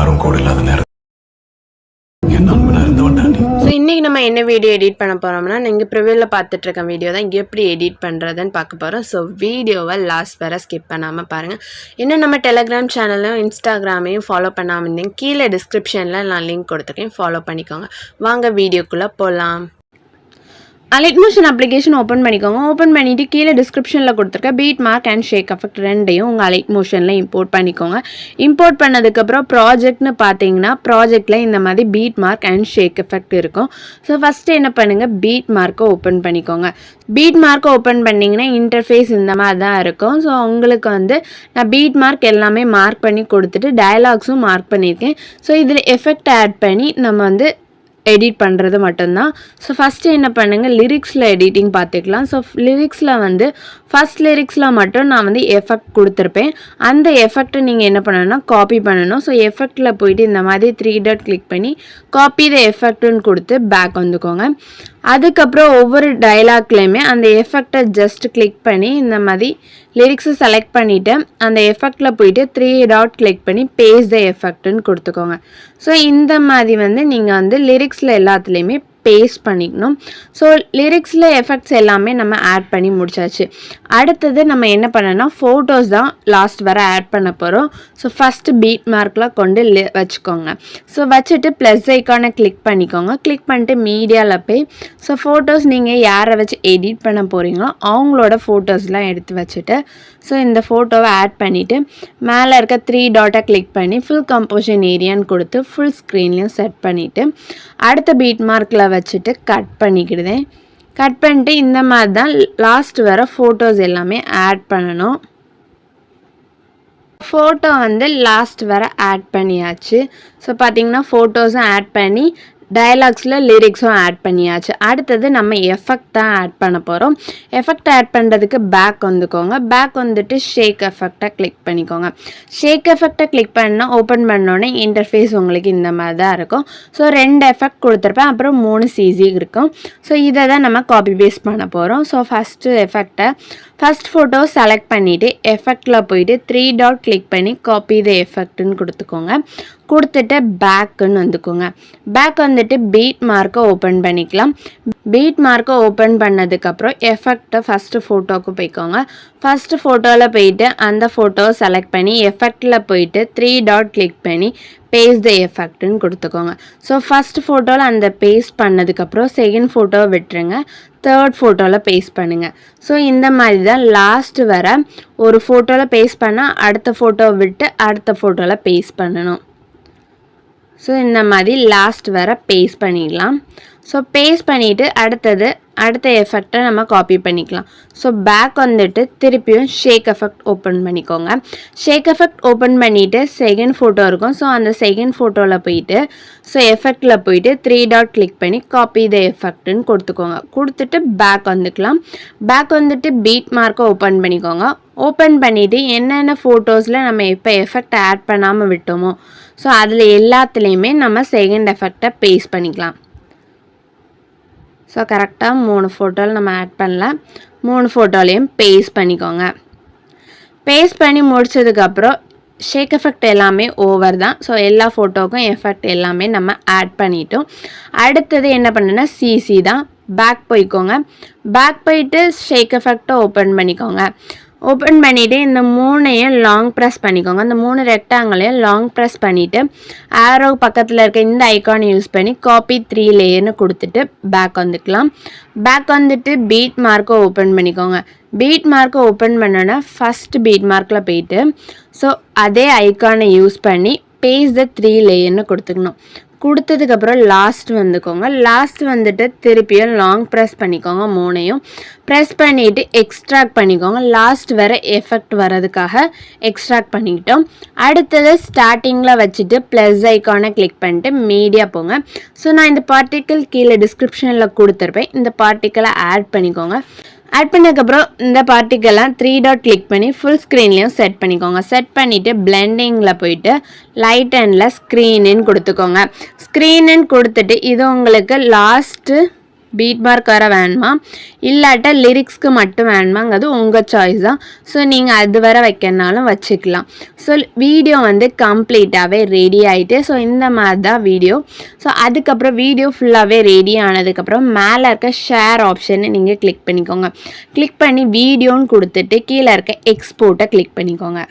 யாரும் கூட இல்லாத நேரம் ஸோ இன்றைக்கி நம்ம என்ன வீடியோ எடிட் பண்ண போகிறோம்னா நீங்கள் ப்ரிவியூவில் பார்த்துட்ருக்க வீடியோ தான் எப்படி எடிட் பண்ணுறதுன்னு பார்க்க போகிறோம். ஸோ வீடியோவை லாஸ்ட் வரை ஸ்கிப் பண்ணாமல் பாருங்கள். இன்னும் நம்ம டெலகிராம் சேனலையும் இன்ஸ்டாகிராமையும் ஃபாலோ பண்ணாமல் இருந்தீங்க, கீழே டிஸ்கிரிப்ஷனில் நான் லிங்க் கொடுத்துருக்கேன், ஃபாலோ பண்ணிக்கோங்க. வாங்க வீடியோக்குள்ளே போகலாம். லைட்மோஷன் அப்ளிகேஷன் ஓப்பன் பண்ணிக்கோங்க. ஓப்பன் பண்ணிவிட்டு கீழே டிஸ்கிரிப்ஷனில் கொடுத்துருக்க beat mark and shake effect ரெண்டையும் உங்கள் லைட்மோஷனில் இம்போர்ட் பண்ணிக்கோங்க. இம்போர்ட் பண்ணதுக்கப்புறம் ப்ராஜெக்ட்னு பார்த்தீங்கன்னா ப்ராஜெக்டில் இந்த மாதிரி beat mark and shake effect இருக்கும். ஸோ ஃபஸ்ட்டு என்ன பண்ணுங்கள், பீட் மார்க்கை ஓப்பன் பண்ணிக்கோங்க. பீட் மார்க்கை ஓப்பன் பண்ணிங்கன்னா இன்டர்ஃபேஸ் இந்த மாதிரி தான் இருக்கும். ஸோ உங்களுக்கு நான் பீட் மார்க் எல்லாமே மார்க் பண்ணி கொடுத்துட்டு டயலாக்ஸும் மார்க் பண்ணியிருக்கேன். ஸோ இதில் எஃபெக்ட் ஆட் பண்ணி நம்ம எடிட் பண்ணுறது மட்டும்தான். ஸோ ஃபஸ்ட்டு என்ன பண்ணுங்கள், லிரிக்ஸில் எடிட்டிங் பார்த்துக்கலாம். ஸோ லிரிக்ஸில் ஃபஸ்ட் லிரிக்ஸில் மட்டும் நான் எஃபெக்ட் கொடுத்துருப்பேன். அந்த எஃபெக்ட்டை நீங்கள் என்ன பண்ணணும்னா காப்பி பண்ணணும். ஸோ எஃபெக்டில் போயிட்டு இந்த மாதிரி 3 டாட் கிளிக் பண்ணி காப்பி த எஃபெக்ட்டுன்னு கொடுத்து பேக் வந்துக்கோங்க. அதுக்கப்புறம் ஒவ்வொரு டைலாக்லேயுமே அந்த எஃபெக்டை ஜஸ்ட் கிளிக் பண்ணி இந்த மாதிரி லிரிக்ஸை செலக்ட் பண்ணிவிட்டு அந்த எஃபெக்டில் போயிட்டு 3 டாட் கிளிக் பண்ணி பேஸ்ட் த எஃபெக்ட்டுன்னு கொடுத்துக்கோங்க. ஸோ இந்த மாதிரி நீங்கள் லிரிக்ஸில் எல்லாத்துலேயுமே பேஸ்ட் பண்ணிக்கணும். ஸோ லிரிக்ஸில் எஃபெக்ட்ஸ் எல்லாமே நம்ம ஆட் பண்ணி முடிச்சாச்சு. அடுத்தது நம்ம என்ன பண்ணோன்னா ஃபோட்டோஸ் தான் லாஸ்ட் வர ஆட் பண்ண போகிறோம். ஸோ ஃபஸ்ட்டு பீட் மார்க்கில் கொண்டு வச்சுக்கோங்க. ஸோ வச்சுட்டு ப்ளஸ் ஐக்கானை கிளிக் பண்ணிக்கோங்க. கிளிக் பண்ணிட்டு மீடியாவில் போய் ஸோ ஃபோட்டோஸ் நீங்கள் யாரை வச்சு எடிட் பண்ண போகிறீங்களோ அவங்களோட ஃபோட்டோஸ்லாம் எடுத்து வச்சுட்டு ஸோ இந்த ஃபோட்டோவை ஆட் பண்ணிவிட்டு மேலே இருக்க 3 டாட்டை கிளிக் பண்ணி ஃபுல் கம்போசிஷன் ஏரியான்னு கொடுத்து ஃபுல் ஸ்க்ரீன்லேயும் செட் பண்ணிவிட்டு அடுத்த பீட் மார்க்கில் வச்சுட்டு கட் பண்ணிக்கிடுதேன். கட் பண்ணிட்டு இந்த மாதிரி தான் லாஸ்ட் வர ஃபோட்டோஸ் எல்லாமே ஆட் பண்ணணும். ஃபோட்டோ லாஸ்ட் வர ஆட் பண்ணியாச்சு. ஸோ பார்த்திங்கன்னா ஃபோட்டோஸும் ஆட் பண்ணி டயலாக்ஸில் லிரிக்ஸும் ஆட் பண்ணியாச்சு. அடுத்தது நம்ம எஃபெக்ட் தான் ஆட் பண்ண போகிறோம். எஃபெக்ட் ஆட் பண்ணுறதுக்கு பேக் வந்துக்கோங்க. பேக் வந்துட்டு ஷேக் எஃபெக்டை கிளிக் பண்ணிக்கோங்க. ஷேக் எஃபெக்டை கிளிக் பண்ணால் ஓப்பன் பண்ணோன்னே இன்டர்ஃபேஸ் உங்களுக்கு இந்த மாதிரி தான் இருக்கும். ஸோ 2 எஃபெக்ட் கொடுத்துருப்பேன், அப்புறம் 3 சிசி இருக்கும். ஸோ இதை தான் நம்ம காப்பி பேஸ்ட் பண்ண போகிறோம். ஸோ ஃபஸ்ட் ஃபோட்டோ செலக்ட் பண்ணிவிட்டு எஃபெக்டில் போயிட்டு 3 டாட் கிளிக் பண்ணி காப்பி த எஃபெக்ட்டுன்னு கொடுத்துக்கோங்க. கொடுத்துட்டு பேக்குன்னு வந்துக்கோங்க. பேக் வந்துட்டு பீட் மார்க்கை ஓப்பன் பண்ணிக்கலாம். பீட் மார்க்கை ஓப்பன் பண்ணதுக்கப்புறம் எஃபெக்டை ஃபஸ்ட்டு ஃபோட்டோவுக்கு போய்க்கோங்க. ஃபஸ்ட்டு ஃபோட்டோவில் போயிட்டு அந்த ஃபோட்டோவை செலக்ட் பண்ணி எஃபெக்டில் போயிட்டு 3 டாட் கிளிக் பண்ணி பேஸ்ட் த எஃபெக்ட்டுன்னு கொடுத்துக்கோங்க. ஸோ ஃபஸ்ட் ஃபோட்டோவில் அந்த பேஸ்ட் பண்ணதுக்கப்புறம் செகண்ட் ஃபோட்டோவை விட்டுருங்க, தேர்ட் ஃபோட்டோவில் பேஸ்ட் பண்ணுங்கள். ஸோ இந்த மாதிரி தான் லாஸ்ட் வர ஒரு ஃபோட்டோவில் பேஸ்ட் பண்ணால் அடுத்த ஃபோட்டோவை விட்டு அடுத்த ஃபோட்டோவில் பேஸ்ட் பண்ணணும். ஸோ இந்த மாதிரி லாஸ்ட் வர பேஸ்ட் பண்ணிடலாம். ஸோ பேஸ்ட் பண்ணிவிட்டு அடுத்த எஃபெக்டை நம்ம காப்பி பண்ணிக்கலாம். ஸோ பேக் வந்துட்டு திருப்பியும் ஷேக் எஃபெக்ட் ஓப்பன் பண்ணிக்கோங்க. ஷேக் எஃபெக்ட் ஓப்பன் பண்ணிவிட்டு செகண்ட் ஃபோட்டோ இருக்கும். ஸோ அந்த செகண்ட் ஃபோட்டோவில் போயிட்டு ஸோ எஃபெக்டில் போயிட்டு 3 டாட் கிளிக் பண்ணி காப்பி த எஃபெக்ட்டுன்னு கொடுத்துக்கோங்க. கொடுத்துட்டு பேக் வந்துக்கலாம். பேக் வந்துட்டு பீட் மார்க்கை ஓப்பன் பண்ணிக்கோங்க. ஓப்பன் பண்ணிவிட்டு என்னென்ன ஃபோட்டோஸில் நம்ம இப்போ எஃபெக்ட் ஆட் பண்ணாமல் விட்டோமோ ஸோ அதில் எல்லாத்துலேயுமே நம்ம செகண்ட் எஃபெக்டை பேஸ்ட் பண்ணிக்கலாம். ஸோ கரெக்டாக 3 ஃபோட்டோவில் நம்ம ஆட் பண்ணலாம். 3 ஃபோட்டோலையும் பேஸ்ட் பண்ணிக்கோங்க. பேஸ்ட் பண்ணி முடிச்சதுக்கப்புறம் ஷேக் எஃபெக்ட் எல்லாமே ஓவர் தான். ஸோ எல்லா ஃபோட்டோவுக்கும் எஃபெக்ட் எல்லாமே நம்ம ஆட் பண்ணிட்டோம். அடுத்தது என்ன பண்ணுன்னா சிசி தான். பேக் போய்க்கோங்க. பேக் போயிட்டு ஷேக் எஃபெக்டை ஓப்பன் பண்ணிக்கோங்க. ஓப்பன் பண்ணிவிட்டு இந்த 3ஐயும் லாங் ப்ரெஸ் பண்ணிக்கோங்க. இந்த 3 ரெக்டாங்கிளையும் லாங் ப்ரெஸ் பண்ணிவிட்டு ஆரோ பக்கத்தில் இருக்க இந்த ஐக்கானை யூஸ் பண்ணி காப்பி 3 லேயர்னு கொடுத்துட்டு பேக் வந்துக்கலாம். பேக் வந்துட்டு பீட் மார்க்கை ஓப்பன் பண்ணிக்கோங்க. பீட் மார்க்கை ஓப்பன் பண்ணோன்னா ஃபஸ்ட்டு பீட் மார்க்கில் போயிட்டு ஸோ அதே ஐக்கானை யூஸ் பண்ணி பேஸ்ட் த 3 லேயர்னு கொடுத்துக்கணும். கொடுத்ததுக்கப்புறம் லாஸ்ட் வந்துக்கோங்க. லாஸ்ட் வந்துட்டு திருப்பியும் லாங் ப்ரெஸ் பண்ணிக்கோங்க. 3ஐயும் ப்ரெஸ் பண்ணிவிட்டு எக்ஸ்ட்ராக்ட் பண்ணிக்கோங்க. லாஸ்ட் வர எஃபெக்ட் வரதுக்காக எக்ஸ்ட்ராக்ட் பண்ணிக்கிட்டோம். அடுத்தது ஸ்டார்டிங்கில் வச்சுட்டு ப்ளஸ் ஐக்கானை கிளிக் பண்ணிட்டு மீடியா போங்க. ஸோ நான் இந்த பார்ட்டிக்கல் கீழே டிஸ்கிரிப்ஷனில் கொடுத்துருப்பேன், இந்த பார்ட்டிக்கலை ஆட் பண்ணிக்கோங்க. ஆட் பண்ணதுக்கப்புறம் இந்த பார்ட்டிக்கெல்லாம் 3 டாட் கிளிக் பண்ணி ஃபுல் ஸ்க்ரீன்லேயும் செட் பண்ணிக்கோங்க. செட் பண்ணிவிட்டு பிளெண்டிங்கில் போயிட்டு லைட் அண்டில் ஸ்க்ரீனுன்னு கொடுத்துக்கோங்க. ஸ்க்ரீனுன்னு கொடுத்துட்டு இது உங்களுக்கு லாஸ்ட்டு பீட் மார்க் வர வேணுமா இல்லாட்ட லிரிக்ஸ்க்கு மட்டும் வேணுமாங்கிறது உங்கள் சாய்ஸ் தான். ஸோ நீங்கள் அது வர வைக்கனாலும் வச்சுக்கலாம். ஸோ வீடியோ வந்து கம்ப்ளீட்டாகவே ரெடி ஆகிட்டு ஸோ இந்த மாதிரி தான் வீடியோ. ஸோ அதுக்கப்புறம் வீடியோ ஃபுல்லாகவே ரெடி ஆனதுக்கப்புறம் மேலே இருக்க ஷேர் ஆப்ஷனை நீங்கள் கிளிக் பண்ணிக்கோங்க. கிளிக் பண்ணி வீடியோன்னு கொடுத்துட்டு கீழே இருக்க எக்ஸ்போர்ட்டை கிளிக் பண்ணிக்கோங்க.